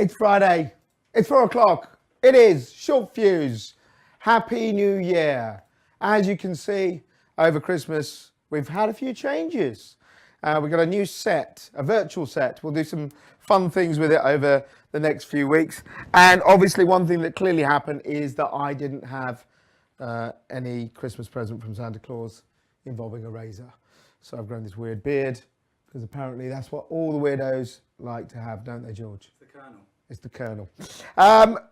It's Friday. It's 4 o'clock. It is Short Fuse. Happy New Year. As you can see, over Christmas, we've had a few changes. We've got a new set, a virtual set. We'll do some fun things with it over the next few weeks. And obviously one thing that clearly happened is that I didn't have any Christmas present from Santa Claus involving a razor. So I've grown this weird beard because apparently that's what all the weirdos like to have, don't they, George? The Colonel. It's the Colonel.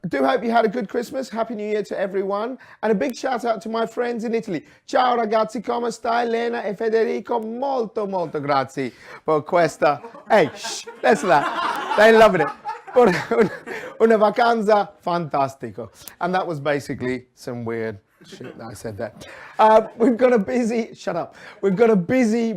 Do hope you had a good Christmas. Happy New Year to everyone. And a big shout out to my friends in Italy. Ciao ragazzi, come sta Elena e Federico? Molto grazie per questa. Hey, shh, listen to that. They're loving it. Una vacanza fantastico. And that was basically some weird shit that I said there. We've got a busy, shut up. We've got a busy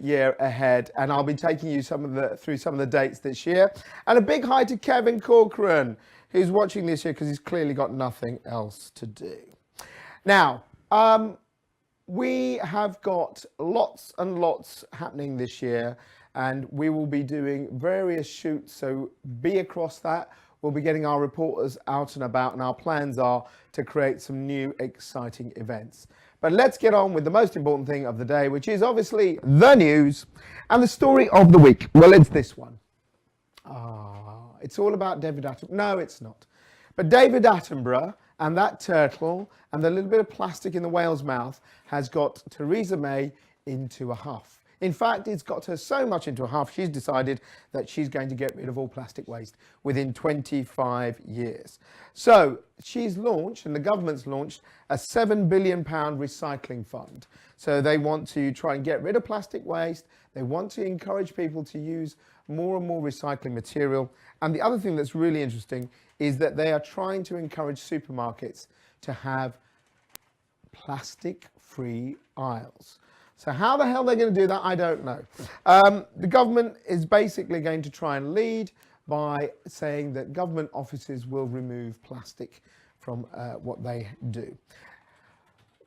year ahead, and I'll be taking you through some of the dates this year. And a big hi to Kevin Corcoran, who's watching this year because he's clearly got nothing else to do. Now, we have got lots and lots happening this year, and we will be doing various shoots, so be across that. We'll be getting our reporters out and about, and our plans are to create some new exciting events. But let's get on with the most important thing of the day, which is obviously the news and the story of the week. Well, it's this one. It's all about David Attenborough. No, it's not. But David Attenborough and that turtle and the little bit of plastic in the whale's mouth has got Theresa May into a huff. In fact, it's got her so much into a huff, she's decided that she's going to get rid of all plastic waste within 25 years. So she's launched, and the government's launched, a £7 billion recycling fund. So they want to try and get rid of plastic waste. They want to encourage people to use more and more recycling material. And the other thing that's really interesting is that they are trying to encourage supermarkets to have plastic-free aisles. So how the hell they're going to do that, I don't know. The government is basically going to try and lead by saying that government offices will remove plastic from what they do.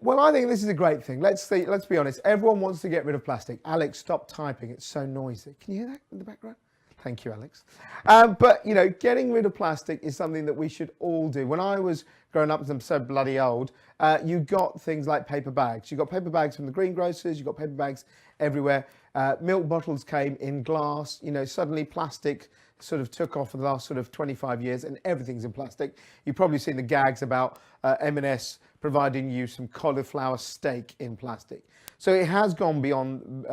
Well, I think this is a great thing. Let's be honest. Everyone wants to get rid of plastic. Alex, stop typing. It's so noisy. Can you hear that in the background? Thank you, Alex. But, you know, getting rid of plastic is something that we should all do. When I was growing up, because I'm so bloody old, you got things like paper bags. You got paper bags from the greengrocers. You got paper bags everywhere. Milk bottles came in glass. You know, suddenly plastic sort of took off for the last sort of 25 years, and everything's in plastic. You've probably seen the gags about M&S providing you some cauliflower steak in plastic. So it has gone beyond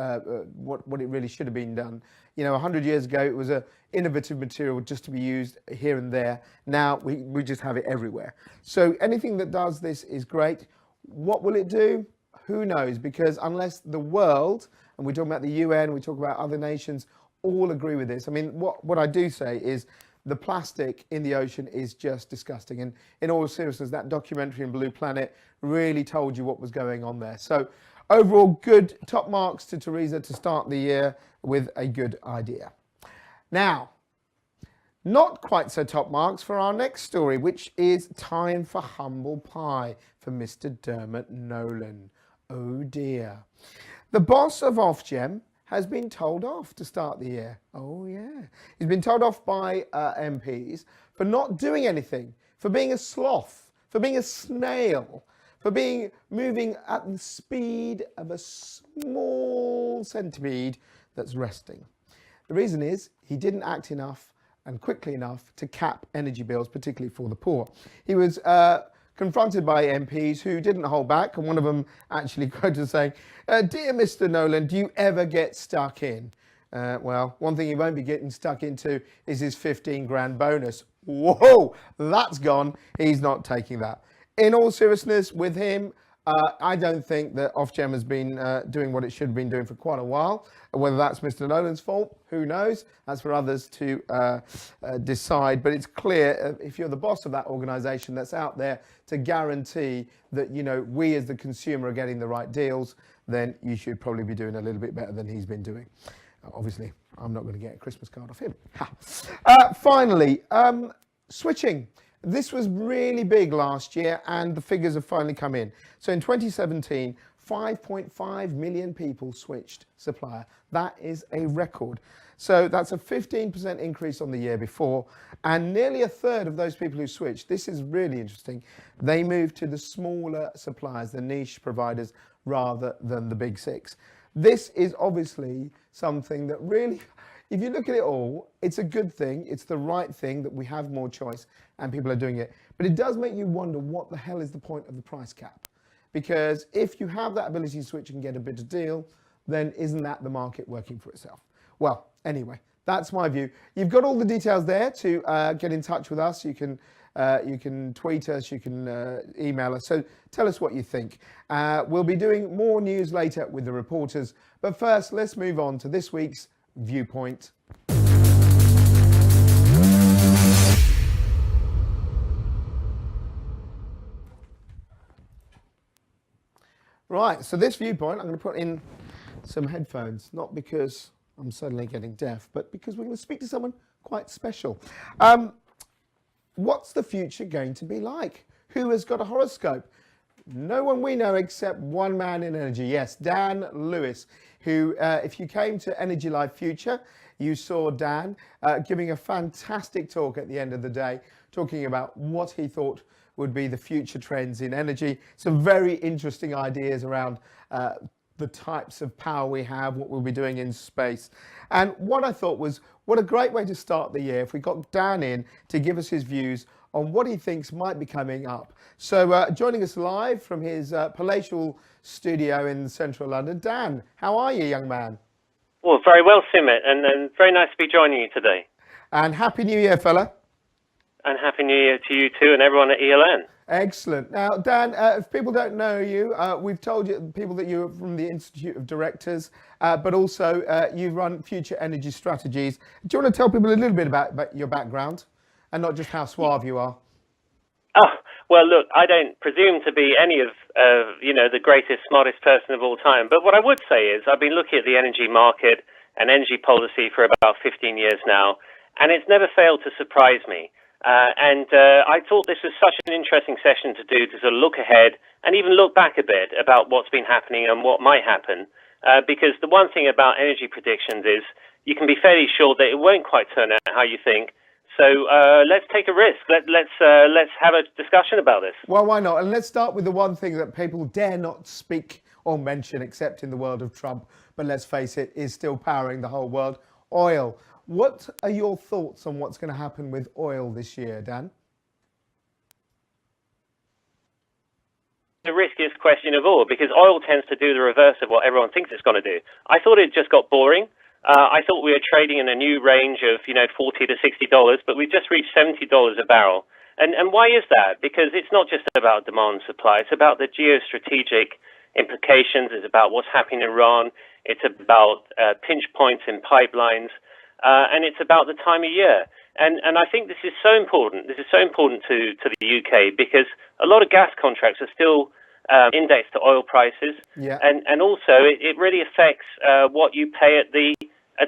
what it really should have been done. You know, 100 years ago, it was an innovative material just to be used here and there. Now we just have it everywhere. So anything that does this is great. What will it do? Who knows? Because unless the world, and we're talking about the UN, we talk about other nations, all agree with this. I mean, what I do say is the plastic in the ocean is just disgusting. And in all seriousness, that documentary in Blue Planet really told you what was going on there. So overall, good top marks to Theresa to start the year with a good idea. Now, not quite so top marks for our next story, which is time for humble pie for Mr. Dermot Nolan. Oh dear. The boss of Ofgem has been told off to start the year. Oh yeah. He's been told off by MPs for not doing anything, for being a sloth, for being a snail, for moving at the speed of a small centipede that's resting. The reason is he didn't act enough and quickly enough to cap energy bills, particularly for the poor. He was confronted by MPs who didn't hold back, and one of them actually quoted saying, "Dear Mr. Nolan, do you ever get stuck in?" Well, one thing he won't be getting stuck into is his 15 grand bonus. Whoa, that's gone. He's not taking that. In all seriousness, with him, I don't think that Ofgem has been doing what it should have been doing for quite a while. Whether that's Mr. Nolan's fault, who knows? That's for others to decide. But it's clear if you're the boss of that organisation that's out there to guarantee that, you know, we as the consumer are getting the right deals, then you should probably be doing a little bit better than he's been doing. Obviously, I'm not going to get a Christmas card off him. Finally, switching. This was really big last year, and the figures have finally come in. So in 2017, 5.5 million people switched supplier. That is a record. So that's a 15% increase on the year before. And nearly a third of those people who switched, this is really interesting, they moved to the smaller suppliers, the niche providers, rather than the big six. This is obviously something that really, if you look at it all, it's a good thing. It's the right thing that we have more choice and people are doing it. But it does make you wonder, what the hell is the point of the price cap? Because if you have that ability to switch and get a better deal, then isn't that the market working for itself? Well, anyway, that's my view. You've got all the details there to get in touch with us. You can tweet us, you can email us. So tell us what you think. We'll be doing more news later with the reporters. But first, let's move on to this week's Viewpoint. Right, so this Viewpoint, I'm going to put in some headphones, not because I'm suddenly getting deaf, but because we're going to speak to someone quite special. What's the future going to be like? Who has got a horoscope? No one we know except one man in energy. Yes, Dan Lewis, who, if you came to Energy Live Future, you saw Dan giving a fantastic talk at the end of the day, talking about what he thought would be the future trends in energy. Some very interesting ideas around the types of power we have, what we'll be doing in space. And what I thought was, what a great way to start the year if we got Dan in to give us his views on what he thinks might be coming up. So joining us live from his palatial studio in central London, Dan, how are you, young man? Well, very well, Simit, and very nice to be joining you today. And Happy New Year, fella. And Happy New Year to you too and everyone at ELN. Excellent. Now, Dan, if people don't know you, we've told you, people, that you're from the Institute of Directors, but also you run Future Energy Strategies. Do you want to tell people a little bit about your background and not just how suave you are? Oh, well, look, I don't presume to be any of, the greatest, smartest person of all time. But what I would say is I've been looking at the energy market and energy policy for about 15 years now, and it's never failed to surprise me. I thought this was such an interesting session to do, to sort of look ahead and even look back a bit about what's been happening and what might happen. Because the one thing about energy predictions is you can be fairly sure that it won't quite turn out how you think. So let's take a risk. Let's have a discussion about this. Well, why not? And let's start with the one thing that people dare not speak or mention, except in the world of Trump, but let's face it, is still powering the whole world: oil. What are your thoughts on what's going to happen with oil this year, Dan? The riskiest question of all, because oil tends to do the reverse of what everyone thinks it's going to do. I thought it just got boring. I thought we were trading in a new range of, $40 to $60, but we've just reached $70 a barrel. And why is that? Because it's not just about demand and supply. It's about the geostrategic implications. It's about what's happening in Iran. It's about pinch points in pipelines. And it's about the time of year. And I think this is so important. This is so important to the UK because a lot of gas contracts are still indexed to oil prices. Yeah. And also it really affects what you pay at the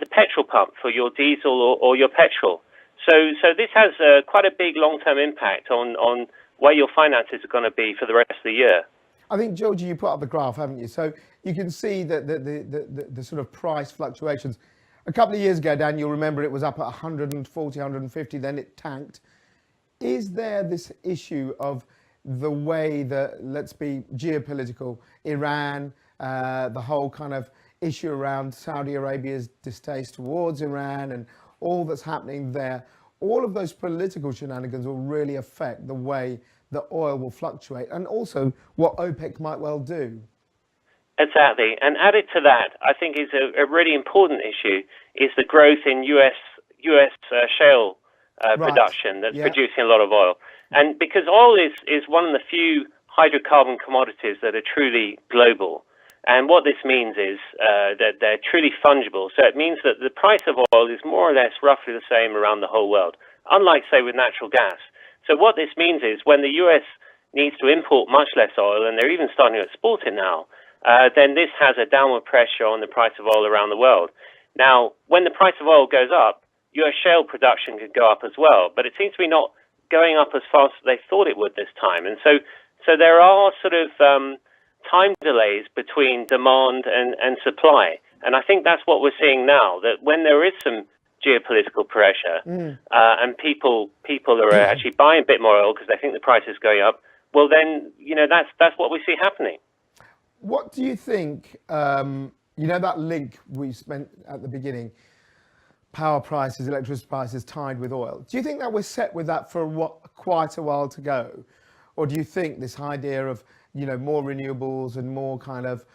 petrol pump for your diesel or your petrol. So this has quite a big long-term impact on where your finances are going to be for the rest of the year. I think, Georgie, you put up the graph, haven't you? So you can see that the sort of price fluctuations. A couple of years ago, Dan, you'll remember it was up at 140, 150, then it tanked. Is there this issue of the way that, let's be geopolitical, Iran, the whole kind of issue around Saudi Arabia's distaste towards Iran and all that's happening there, all of those political shenanigans will really affect the way the oil will fluctuate and also what OPEC might well do? Exactly. And added to that, I think is a really important issue is the growth in US shale production that's producing a lot of oil. And because oil is one of the few hydrocarbon commodities that are truly global. And what this means is that they're truly fungible. So it means that the price of oil is more or less roughly the same around the whole world, unlike, say, with natural gas. So what this means is when the US needs to import much less oil, and they're even starting to export it now, then this has a downward pressure on the price of oil around the world. Now, when the price of oil goes up, US shale production could go up as well, but it seems to be not going up as fast as they thought it would this time. And so there are sort of time delays between demand and supply. And I think that's what we're seeing now, that when there is some geopolitical pressure, and people are actually buying a bit more oil because they think the price is going up, well then, that's what we see happening. What do you think, that link we spent at the beginning, power prices, electricity prices tied with oil. Do you think that we're set with that for quite a while to go? Or do you think this idea of, more renewables and more kind of,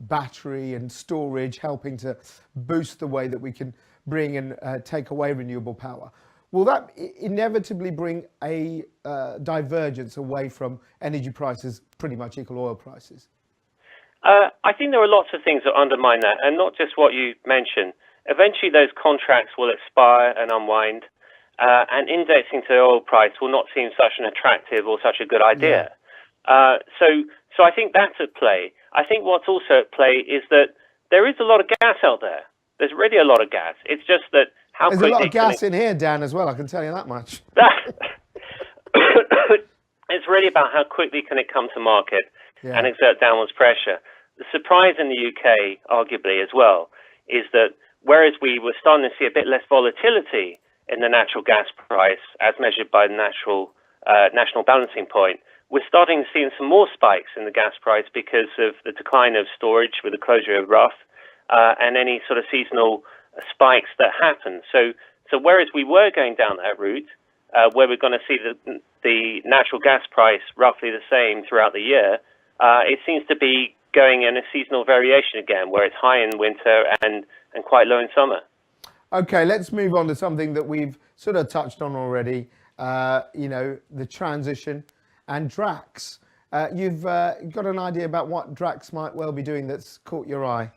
battery and storage helping to boost the way that we can bring and take away renewable power, will that inevitably bring a divergence away from energy prices pretty much equal oil prices? I think there are lots of things that undermine that, and not just what you mentioned. Eventually, those contracts will expire and unwind, and indexing to the oil price will not seem such an attractive or such a good idea. So I think that's at play. I think what's also at play is that there is a lot of gas out there. There's really a lot of gas. It's just that how There's quickly... a lot of gas in here, Dan, as well, I can tell you that much. It's really about how quickly can it come to market and exert downwards pressure. The surprise in the UK, arguably, as well, is that whereas we were starting to see a bit less volatility in the natural gas price as measured by the national balancing point, we're starting to see some more spikes in the gas price because of the decline of storage with the closure of Rough and any sort of seasonal spikes that happen. So whereas we were going down that route, where we're going to see the natural gas price roughly the same throughout the year, it seems to be going in a seasonal variation again, where it's high in winter and quite low in summer. Okay, let's move on to something that we've sort of touched on already, the transition and Drax. You've got an idea about what Drax might well be doing that's caught your eye?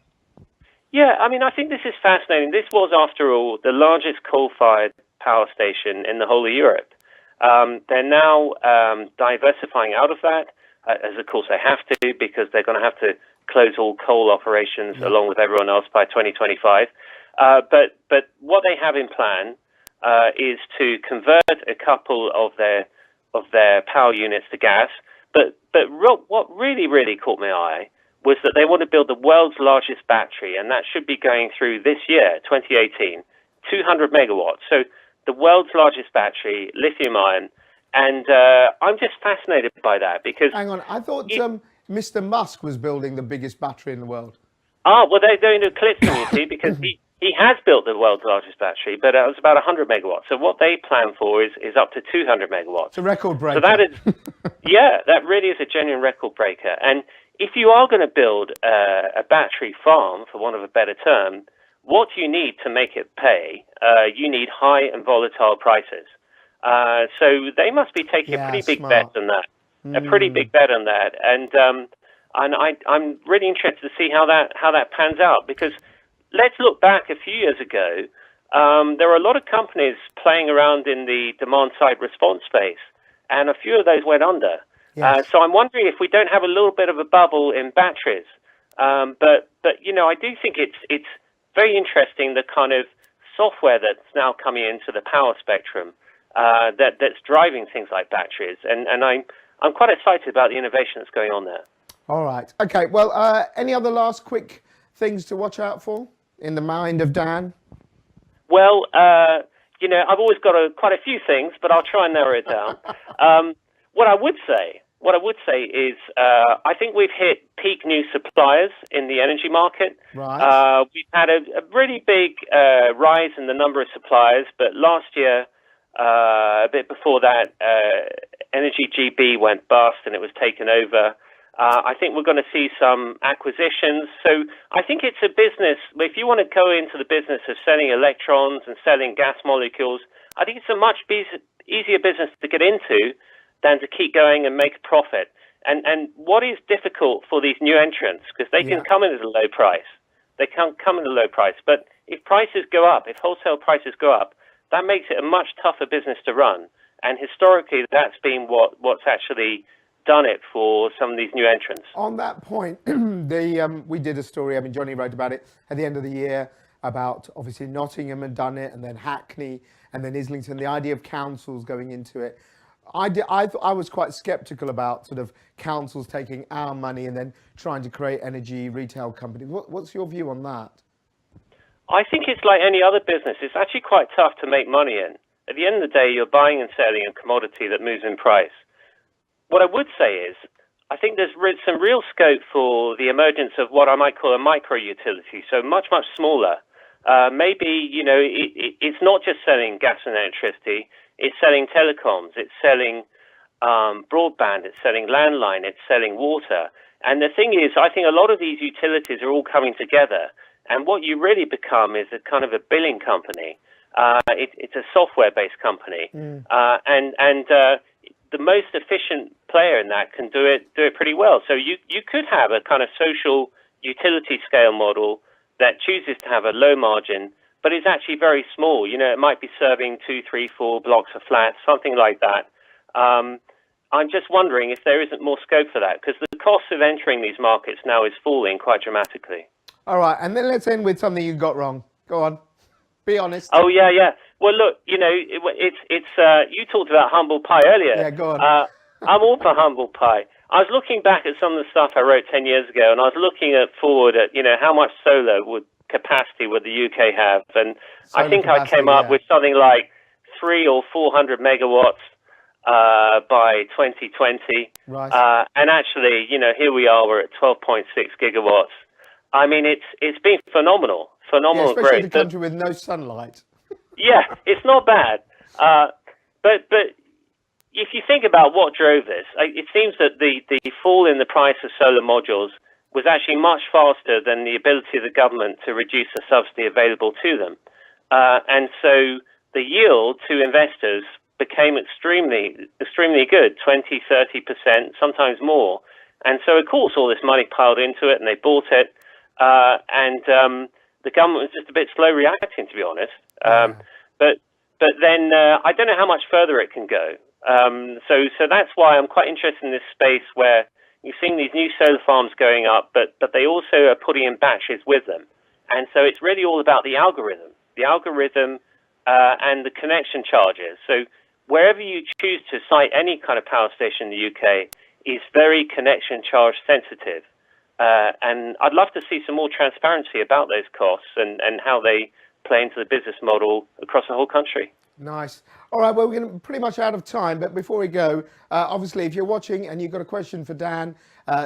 Yeah, I mean, I think this is fascinating. This was, after all, the largest coal-fired power station in the whole of Europe. They're now diversifying out of that, as of course they have to, because they're going to have to close all coal operations along with everyone else by 2025. But what they have in plan is to convert a couple of their power units to gas. But what really caught my eye was that they want to build the world's largest battery, and that should be going through this year, 2018, 200 megawatts. So the world's largest battery, lithium-ion, and I'm just fascinated by that because... Hang on, I thought Mr. Musk was building the biggest battery in the world. Well, they're doing an eclipse, you see, because he has built the world's largest battery, but it was about 100 megawatts. So what they plan for is up to 200 megawatts. It's a record breaker. So that is, that really is a genuine record breaker. And if you are going to build a battery farm, for want of a better term, what you need to make it pay, you need high and volatile prices. So they must be taking a pretty big bet on that, a pretty big bet on that. And I'm really interested to see how that pans out, because let's look back a few years ago. There were a lot of companies playing around in the demand-side response space, and a few of those went under. Yes. So I'm wondering if we don't have a little bit of a bubble in batteries. But I do think it's very interesting, the kind of software that's now coming into the power spectrum that's driving things like batteries. And I'm quite excited about the innovation that's going on there. All right. Okay. Well, any other last quick things to watch out for in the mind of Dan? Well, I've always got quite a few things, but I'll try and narrow it down. What I would say is I think we've hit peak new suppliers in the energy market. Right. We've had a really big rise in the number of suppliers, but last year, a bit before that, Energy GB went bust and it was taken over. I think we're going to see some acquisitions. So I think it's a business. If you want to go into the business of selling electrons and selling gas molecules, I think it's a much easier business to get into than to keep going and make a profit. And what is difficult for these new entrants, because they can come in at a low price. They can't come in at a low price. But if prices go up, if wholesale prices go up, that makes it a much tougher business to run. And historically, that's been what's actually done it for some of these new entrants. On that point, we did a story, Johnny wrote about it at the end of the year, about obviously Nottingham had done it, and then Hackney, and then Islington, the idea of councils going into it. I was quite sceptical about sort of councils taking our money and then trying to create energy retail companies. What's your view on that? I think it's like any other business. It's actually quite tough to make money in. At the end of the day, you're buying and selling a commodity that moves in price. What I would say is, I think there's some real scope for the emergence of what I might call a micro utility, so much, much smaller. Maybe, it's not just selling gas and electricity, it's selling telecoms, it's selling broadband, it's selling landline, it's selling water. And the thing is, I think a lot of these utilities are all coming together. And what you really become is a kind of a billing company. It's a software-based company. And the most efficient player in that can do it pretty well. So you could have a kind of social utility scale model that chooses to have a low margin, but is actually very small. It might be serving 2, 3, 4 blocks of flats, something like that. I'm just wondering if there isn't more scope for that, because the cost of entering these markets now is falling quite dramatically. All right, and then let's end with something you got wrong. Go on, be honest. Oh yeah. Well, look, it's you talked about humble pie earlier. Yeah, go on. I'm all for humble pie. I was looking back at some of the stuff I wrote 10 years ago, and I was looking forward at how much solar capacity would the UK have, and I think I came up with something like 300 or 400 megawatts by 2020. Right. And actually, here we are. We're at 12.6 gigawatts. I mean, it's been phenomenal especially growth. in a country with no sunlight. Yeah, it's not bad. But if you think about what drove this, it seems that the fall in the price of solar modules was actually much faster than the ability of the government to reduce the subsidy available to them. And so the yield to investors became extremely good, 20, 30%, sometimes more. And so, of course, all this money piled into it, and they bought it. And the government was just a bit slow reacting, to be honest. But then I don't know how much further it can go. So that's why I'm quite interested in this space where you're seeing these new solar farms going up, but they also are putting in batteries with them. And so it's really all about the algorithm and the connection charges. So wherever you choose to site any kind of power station in the UK is very connection charge sensitive. And I'd love to see some more transparency about those costs and how they play into the business model across the whole country. Nice. All right, well, we're getting pretty much out of time, but before we go, obviously, if you're watching and you've got a question for Dan,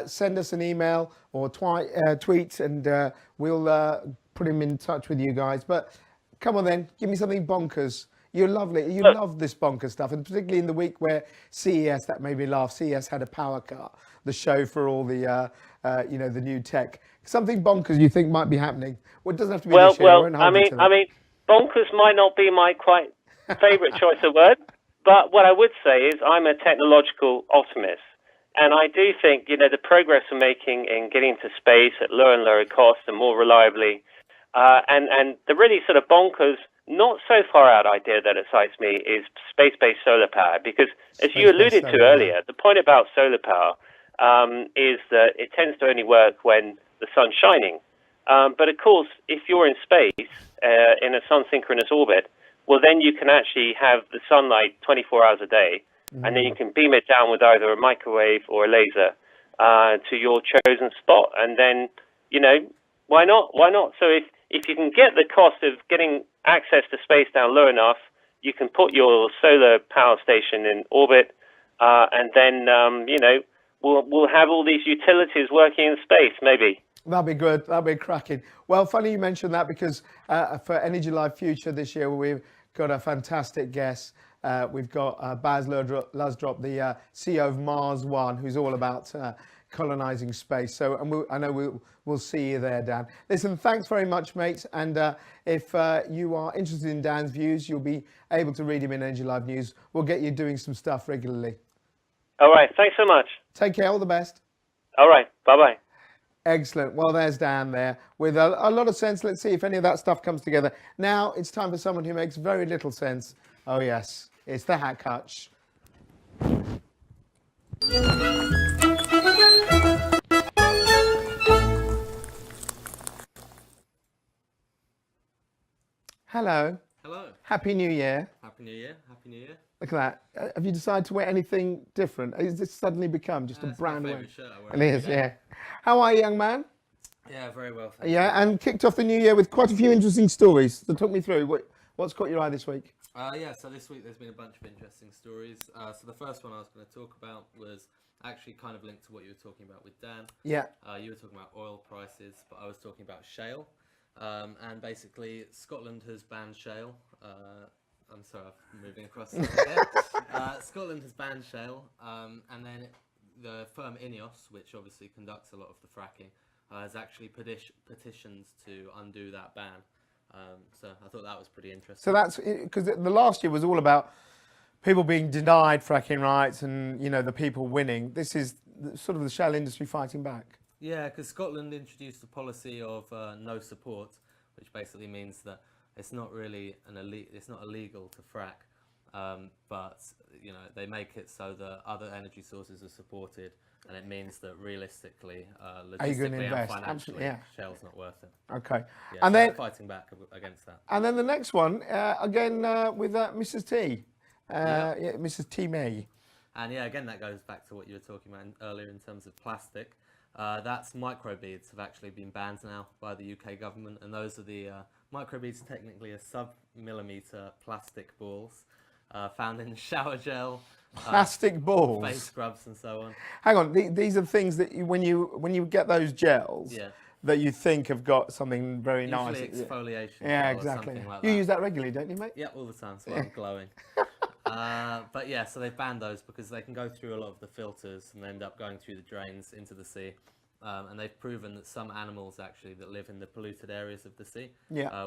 send us an email or tweet, and we'll put him in touch with you guys. But come on then, give me something bonkers. You're lovely. You love this bonkers stuff, and particularly in the week where CES, that made me laugh, CES had a power cut, the show for all the, the new tech. Something bonkers you think might be happening. Well, it doesn't have to be this year. I mean, bonkers might not be my quite favorite choice of word, but what I would say is I'm a technological optimist, and I do think the progress we're making in getting to space at lower and lower cost and more reliably, and the really sort of bonkers, not so far out idea that excites me is space-based solar power, because as you alluded to earlier, the point about solar power is that it tends to only work when the sun's shining. But of course, if you're in space in a sun-synchronous orbit, well, then you can actually have the sunlight 24 hours a day, and then you can beam it down with either a microwave or a laser to your chosen spot. And then, why not? Why not? So if you can get the cost of getting access to space down low enough, you can put your solar power station in orbit, and then, we'll have all these utilities working in space, maybe. That'd be good. That'd be cracking. Well, funny you mentioned that, because for Energy Live Future this year, we've got a fantastic guest. We've got Baz Luhrmann, the CEO of Mars One, who's all about colonizing space. So, and I know we'll see you there, Dan. Listen, thanks very much, mate. And if you are interested in Dan's views, you'll be able to read him in Energy Live News. We'll get you doing some stuff regularly. All right. Thanks so much. Take care. All the best. All right. Bye-bye. Excellent. Well, there's Dan there with a lot of sense. Let's see if any of that stuff comes together. Now it's time for someone who makes very little sense. Oh, yes. It's the Hack Hutch. Hello. Hello. Happy New Year. Happy New Year. Happy New Year. Look at that. Have you decided to wear anything different? Has this suddenly become just a brand new? Shirt I wear. It is, yeah. How are you, young man? Yeah, very well. Thank Yeah, and kicked off the new year with quite a few interesting stories. So talk me through what's caught your eye this week. Yeah, so this week there's been a bunch of interesting stories. So the first one I was going to talk about was actually kind of linked to what you were talking about with Dan. Yeah. You were talking about oil prices, but I was talking about shale. And basically, Scotland has banned shale. I'm sorry, I'm moving across there. Scotland has banned shale, and then the firm INEOS, which obviously conducts a lot of the fracking, has actually petitioned to undo that ban. So I thought that was pretty interesting. So that's because the last year was all about people being denied fracking rights and, you know, the people winning. This is sort of the shale industry fighting back. Yeah, because Scotland introduced a policy of no support, which basically means that it's not really it's not illegal to frack, but you know they make it so that other energy sources are supported, and it means that realistically, logistically and financially, shale's not worth it. Okay, Yeah, and so then fighting back against that. And then the next one again with Mrs. T, Mrs. T May. And yeah, again that goes back to what you were talking about earlier in terms of plastic. That's microbeads have actually been banned now by the UK government, and those are the microbeads technically are sub-millimeter plastic balls found in shower gel, Plastic balls, face scrubs, and so on. Hang on, these are things that when you get those gels, that you think have got something very nice. Usually exfoliation. Yeah, or exactly. something like You that. use that regularly, don't you, mate? Yeah, all the time, so I'm glowing. But yeah, so they've banned those because they can go through a lot of the filters and end up going through the drains into the sea. And they've proven that some animals actually that live in the polluted areas of the sea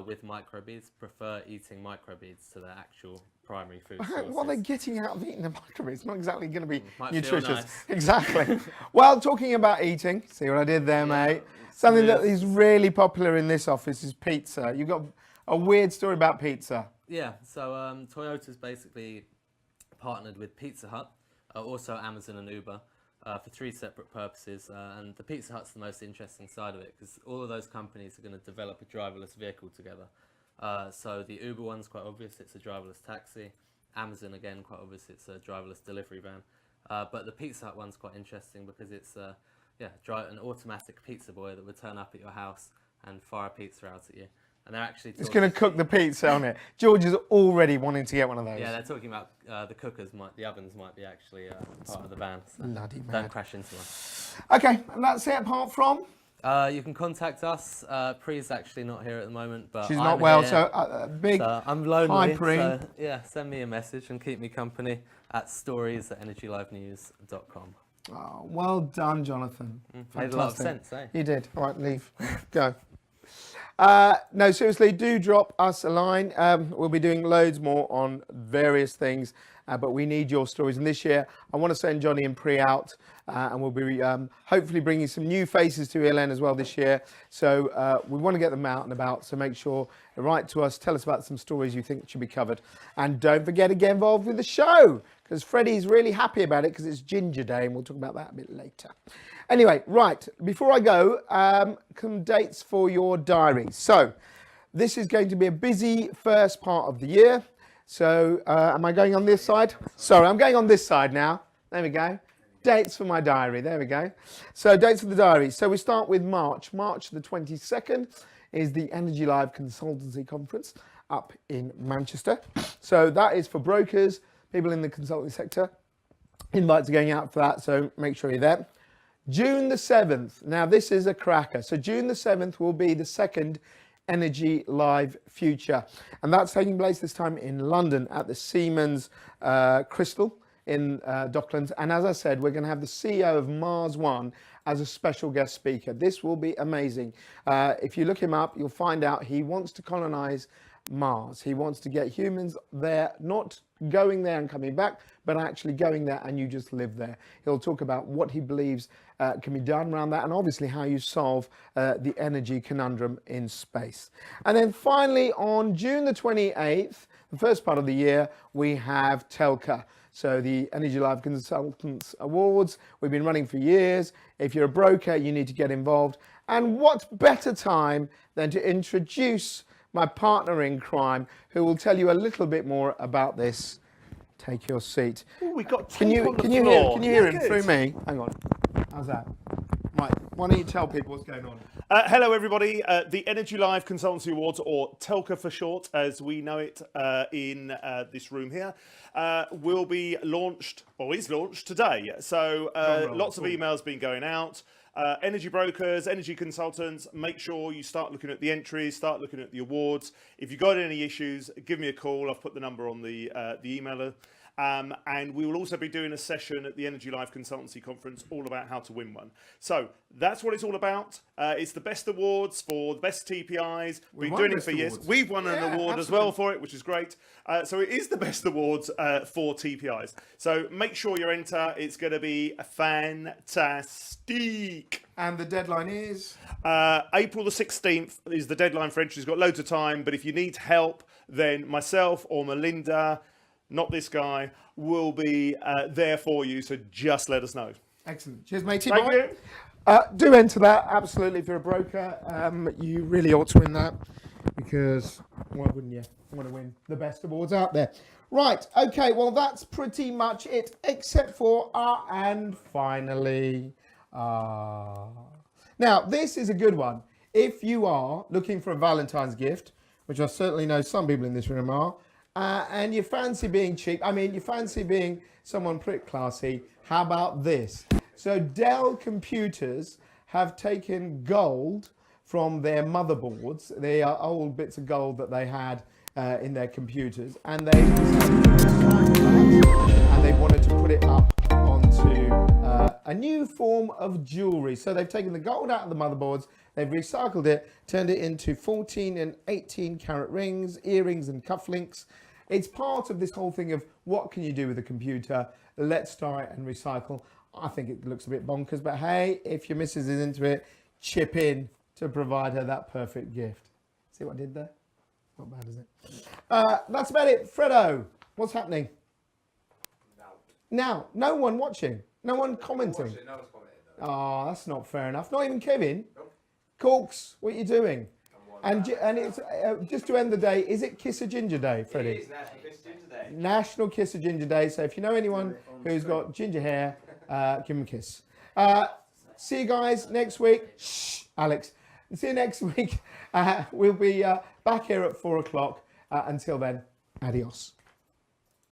with microbeads prefer eating microbeads to their actual primary food sources. What are they getting out of eating the microbeads? It's not exactly going to be Might nutritious. feel nice. Exactly. Well, talking about eating, see what I did there, mate? Something that is really popular in this office is pizza. You've got a weird story about pizza. Yeah, so Toyota's basically partnered with Pizza Hut, also Amazon and Uber, for 3 separate purposes. And the Pizza Hut's the most interesting side of it because all of those companies are going to develop a driverless vehicle together. So the Uber one's quite obvious, it's a driverless taxi. Amazon, again, quite obvious, it's a driverless delivery van. But the Pizza Hut one's quite interesting because it's an automatic pizza boy that would turn up at your house and fire a pizza out at you. And they're actually It's going to cook the pizza on it. George is already wanting to get one of those. Yeah, they're talking about the ovens might be actually part of the ban. So bloody mad. don't crash into one. Okay, and that's it apart from? You can contact us. Pree's actually not here at the moment, but She's I'm not well, here, so big. so I'm lonely. Hi, Pree. So, yeah, send me a message and keep me company at stories@energylivenews.com. Oh, well done, Jonathan. Made a lot of sense, eh? You did. All right, leave. Go. No, seriously, do drop us a line. We'll be doing loads more on various things, but we need your stories. And this year, I want to send Johnny and Pree out, and we'll be hopefully bringing some new faces to ELN as well this year. So we want to get them out and about. So make sure to write to us, tell us about some stories you think should be covered. And don't forget to get involved with the show, because Freddie's really happy about it because it's Ginger Day, and we'll talk about that a bit later. Anyway, right, before I go, some dates for your diary. So, this is going to be a busy first part of the year. So, am I going on this side? Sorry, I'm going on this side now. There we go. Dates for my diary. There we go. So, dates for the diary. So, we start with March. March the 22nd is the Energy Live Consultancy Conference up in Manchester. So, that is for brokers, people in the consulting sector. Invites are going out for that, so make sure you're there. June the 7th. Now, this is a cracker. So June the 7th will be the second Energy Live Future. And that's taking place this time in London at the Siemens Crystal in Docklands. And as I said, we're going to have the CEO of Mars One as a special guest speaker. This will be amazing. If you look him up, you'll find out he wants to colonize Mars. He wants to get humans there, not going there and coming back, but actually going there and you just live there. He'll talk about what he believes can be done around that, and obviously how you solve the energy conundrum in space. And then finally on June the 28th, the first part of the year, we have Telca. So the Energy Live Consultants Awards, we've been running for years. If you're a broker, you need to get involved. And what better time than to introduce my partner in crime, who will tell you a little bit more about this. Take your seat. Ooh, we got Can you hear him through me? Hang on. How's that? Right, why don't you tell people what's going on? Hello, everybody. The Energy Live Consultancy Awards, or TELCA for short, as we know it in this room here, will be launched, or is launched today. So lots of emails been going out. Energy brokers, energy consultants, make sure you start looking at the entries, start looking at the awards. If you've got any issues, give me a call. I've put the number on the emailer. And we will also be doing a session at the Energy Live Consultancy Conference all about how to win one. So that's what it's all about. It's the best awards for the best TPIs. We've been doing it for years. We've won an award as well for it, which is great. So it is the best awards for TPIs. So make sure you enter. It's going to be fantastic. And the deadline is? April the 16th is the deadline for entries. Got loads of time, but if you need help, then myself or Melinda, not this guy, will be there for you. So just let us know. Excellent. Cheers, matey. Thank you. Do enter that, absolutely. If you're a broker, you really ought to win that, because why wouldn't you want to win the best awards out there? Right, okay, well, that's pretty much it, except for and finally. Now, this is a good one. If you are looking for a Valentine's gift, which I certainly know some people in this room are, and you fancy being cheap, you fancy being someone pretty classy, how about this? So Dell Computers have taken gold from their motherboards. They are old bits of gold that they had in their computers, and they wanted to put it up onto a new form of jewelry. So they've taken the gold out of the motherboards, they've recycled it, turned it into 14 and 18 carat rings, earrings and cufflinks. It's part of this whole thing of what can you do with a computer? Let's try and recycle. I think it looks a bit bonkers, but hey, if your missus is into it, chip in to provide her that perfect gift. See what I did there? Not bad, is it? That's about it. Fredo, what's happening? Now, no one watching, no one commenting. Oh, that's not fair enough. Not even Kevin. Nope. Corks, what are you doing? And it's just to end the day, is it Kiss a Ginger Day, Freddie? It is National Kiss a Ginger Day. National Kiss a Ginger Day. So if you know anyone who's got ginger hair, give them a kiss. See you guys next week. Shh, Alex. See you next week. We'll be back here at 4 o'clock. Until then, adios.